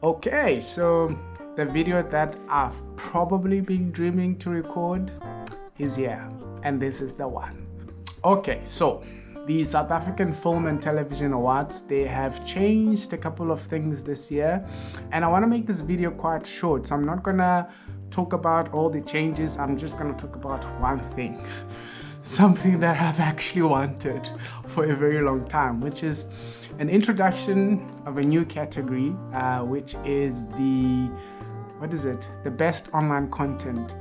Okay, so the video that I've probably been dreaming to record is here, and this is the one. Okay, so the South African Film and Television Awards, they have changed a couple of things this year, and I want to make this video quite short, so I'm not gonna talk about all the changes. I'm just gonna talk about one thing, something that I've actually wanted for a very long time, which is an introduction of a new category, which is the best online content.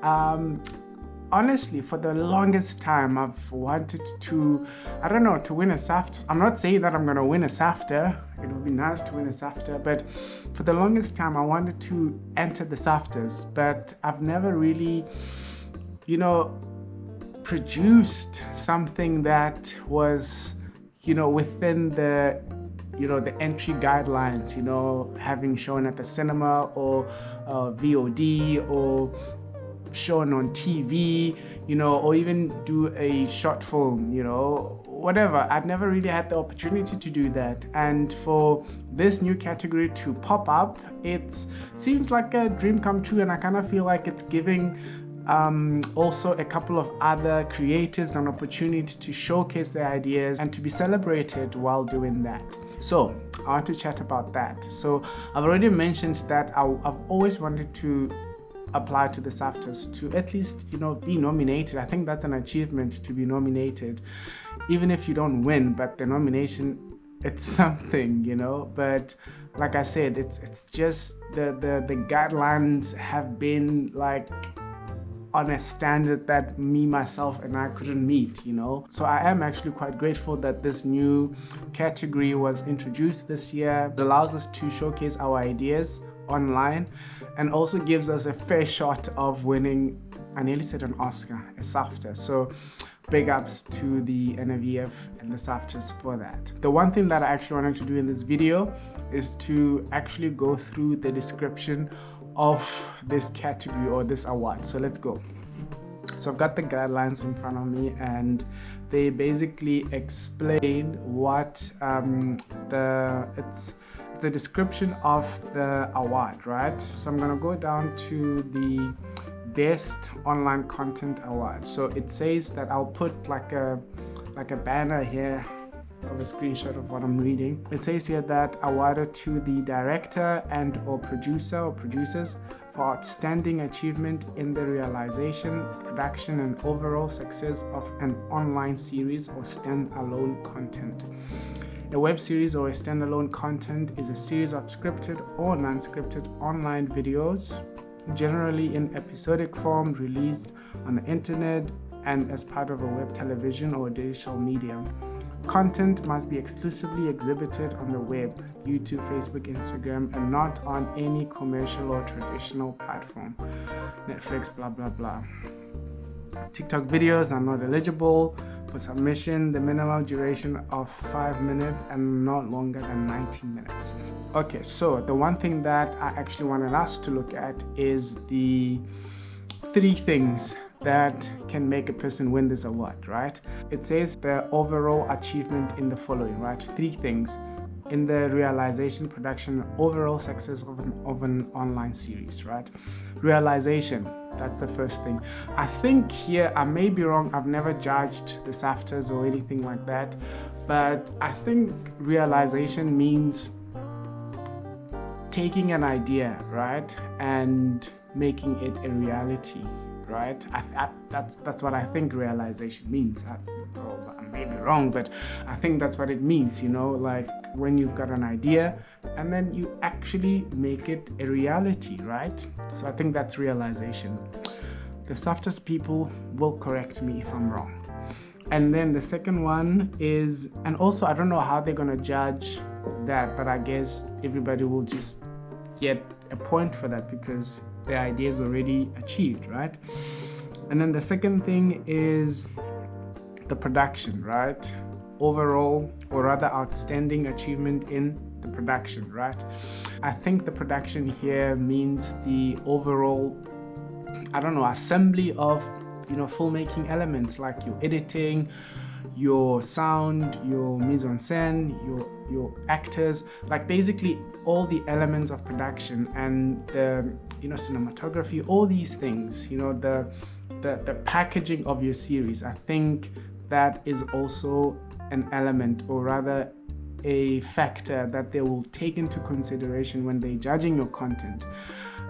Honestly, for the longest time, I've wanted to win a SAFTA. I'm not saying that I'm gonna win a SAFTA. It would be nice to win a SAFTA, but for the longest time, I wanted to enter the SAFTAs, but I've never really, produced something that was, within the entry guidelines, having shown at the cinema or VOD or shown on TV, or even do a short film, whatever. I'd never really had the opportunity to do that. And for this new category to pop up, it seems like a dream come true, and I kind of feel like it's giving also a couple of other creatives an opportunity to showcase their ideas and to be celebrated while doing that. So I want to chat about that. So I've already mentioned that I've always wanted to apply to the SAFTAs, to at least be nominated. I think that's an achievement, to be nominated, even if you don't win, but the nomination, it's something, but like I said, it's just the guidelines have been like on a standard that myself and I couldn't meet, So I am actually quite grateful that this new category was introduced this year. It allows us to showcase our ideas online and also gives us a fair shot of winning, I nearly said an Oscar, a SAFTA. So big ups to the NAVF and the SAFTAs for that. The one thing that I actually wanted to do in this video is to actually go through the description of this category or this award. So let's go. So I've got the guidelines in front of me, and they basically explain what it's a description of the award, right? So I'm gonna go down to the best online content award. So it says that I'll put like a banner here of a screenshot of what I'm reading. It says here that awarded to the director and or producer or producers for outstanding achievement in the realization, production, and overall success of an online series or standalone content. A web series or a standalone content is a series of scripted or non-scripted online videos, generally in episodic form, released on the internet and as part of a web television or digital medium. Content must be exclusively exhibited on the web, YouTube, Facebook, Instagram, and not on any commercial or traditional platform. Netflix, blah, blah, blah. TikTok videos are not eligible for submission. The minimum duration of 5 minutes and not longer than 90 minutes. Okay, so the one thing that I actually wanted us to look at is the 3 things that can make a person win this award, right? It says the overall achievement in the following, right? 3 things in the realization, production, overall success of an online series, right? Realization, that's the first thing. I think here, I may be wrong, I've never judged the SAFTAs or anything like that, but I think realization means taking an idea, right, and making it a reality, right? That's what I think realization means. I may be wrong, but I think that's what it means, like when you've got an idea and then you actually make it a reality, right? So I think that's realization. The SAFTAs people will correct me if I'm wrong. And then the second one is, and also I don't know how they're gonna judge that, but I guess everybody will just get a point for that because the idea is already achieved, right? And then the second thing is the production, right? Overall, or rather outstanding achievement in the production, right? I think the production here means the overall, assembly of filmmaking elements, like your editing, your sound, your mise en scène, your actors, like basically all the elements of production and the, you know, cinematography, all these things, you know, the packaging of your series. I think that is also an element, or rather a factor that they will take into consideration when they're judging your content.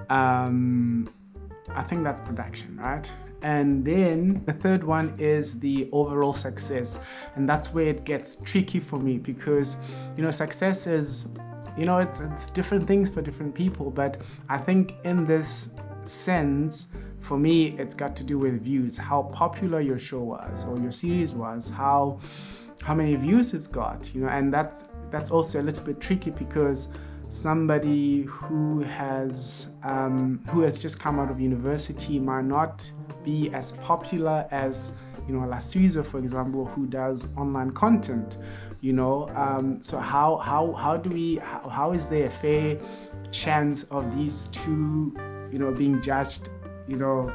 I think that's production, right? And then the third one is the overall success. And that's where it gets tricky for me, because, you know, success is, you know, it's different things for different people. But I think in this sense, for me, it's got to do with views, how popular your show was or your series was, how many views it's got, you know. And that's also a little bit tricky, because somebody who has just come out of university might not be as popular as, you know, La Suizo, for example, who does online content, you know. So how is there a fair chance of these two, you know, being judged, you know,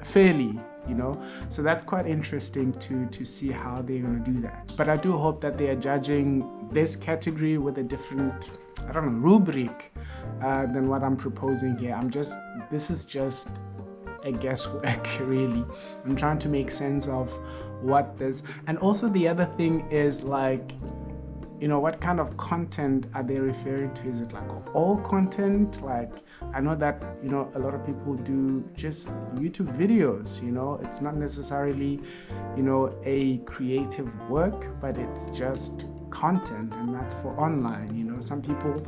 fairly, you know? So that's quite interesting to see how they're going to do that. But I do hope that they are judging this category with a different, I don't know, rubric than what I'm proposing here. This is just a guesswork, really. I'm trying to make sense of what this, and also the other thing is, like, you know, what kind of content are they referring to? Is it like all content? Like, I know that, you know, a lot of people do just YouTube videos, you know, it's not necessarily, you know, a creative work, but it's just content, and that's for online. You know, some people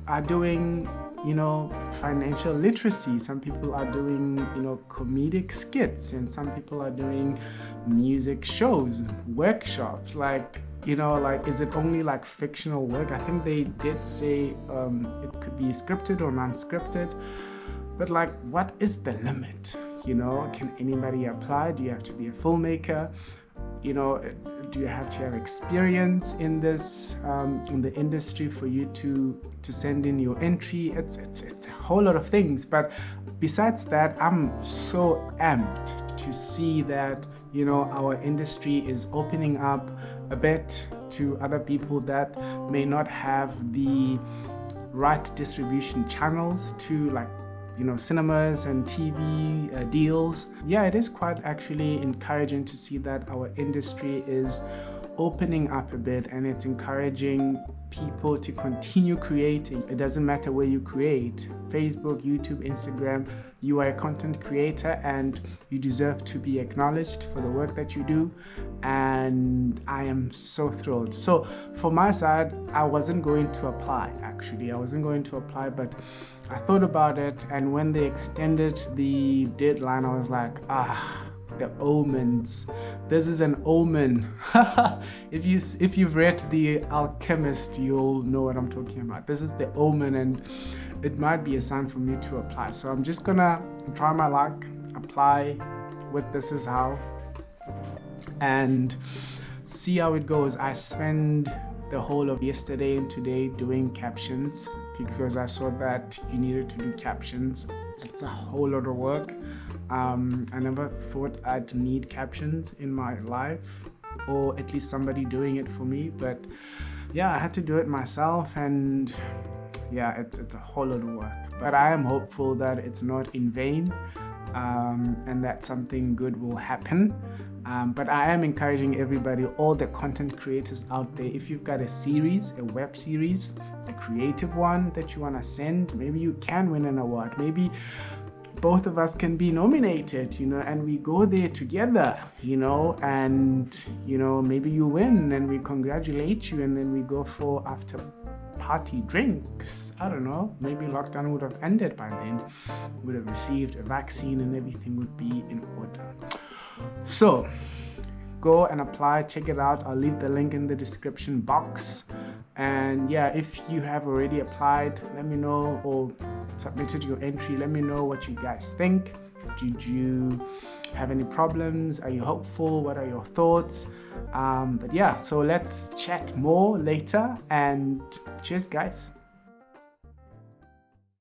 are doing, you know, financial literacy, some people are doing, you know, comedic skits, and some people are doing music shows, workshops. Like, you know, like, is it only like fictional work? I think they did say it could be scripted or non-scripted, but like, what is the limit? You know, can anybody apply? Do you have to be a filmmaker? You know, do you have to have experience in this, in the industry for you to send in your entry? It's a whole lot of things. But besides that, I'm so amped to see that, you know, our industry is opening up a bit to other people that may not have the right distribution channels to, like, you know, cinemas and TV deals. Yeah, it is quite actually encouraging to see that our industry is opening up a bit, and it's encouraging people to continue creating. It doesn't matter where you create, Facebook, YouTube, Instagram, you are a content creator and you deserve to be acknowledged for the work that you do. And I am so thrilled. So for my side, I wasn't going to apply, actually. I wasn't going to apply, but I thought about it, and when they extended the deadline, I was like, the omens. This is an omen. If you've read The Alchemist, you'll know what I'm talking about. This is the omen, and it might be a sign for me to apply. So I'm just gonna try my luck, apply with This Is How, and see how it goes. I spent the whole of yesterday and today doing captions, because I saw that you needed to do captions. It's a whole lot of work. I never thought I'd need captions in my life, or at least somebody doing it for me. But yeah, I had to do it myself, and yeah, it's a whole lot of work. But I am hopeful that it's not in vain, and that something good will happen. But I am encouraging everybody, all the content creators out there, if you've got a series, a web series, a creative one that you want to send, maybe you can win an award. Maybe both of us can be nominated, you know, and we go there together, you know, and, you know, maybe you win and we congratulate you, and then we go for after party drinks. I don't know, maybe lockdown would have ended by then, would have received a vaccine and everything would be in order. So go and apply, check it out. I'll leave the link in the description box. And yeah, if you have already applied, let me know, or submitted your entry, let me know what you guys think. Did you have any problems? Are you hopeful? What are your thoughts? But yeah, so let's chat more later, and cheers guys.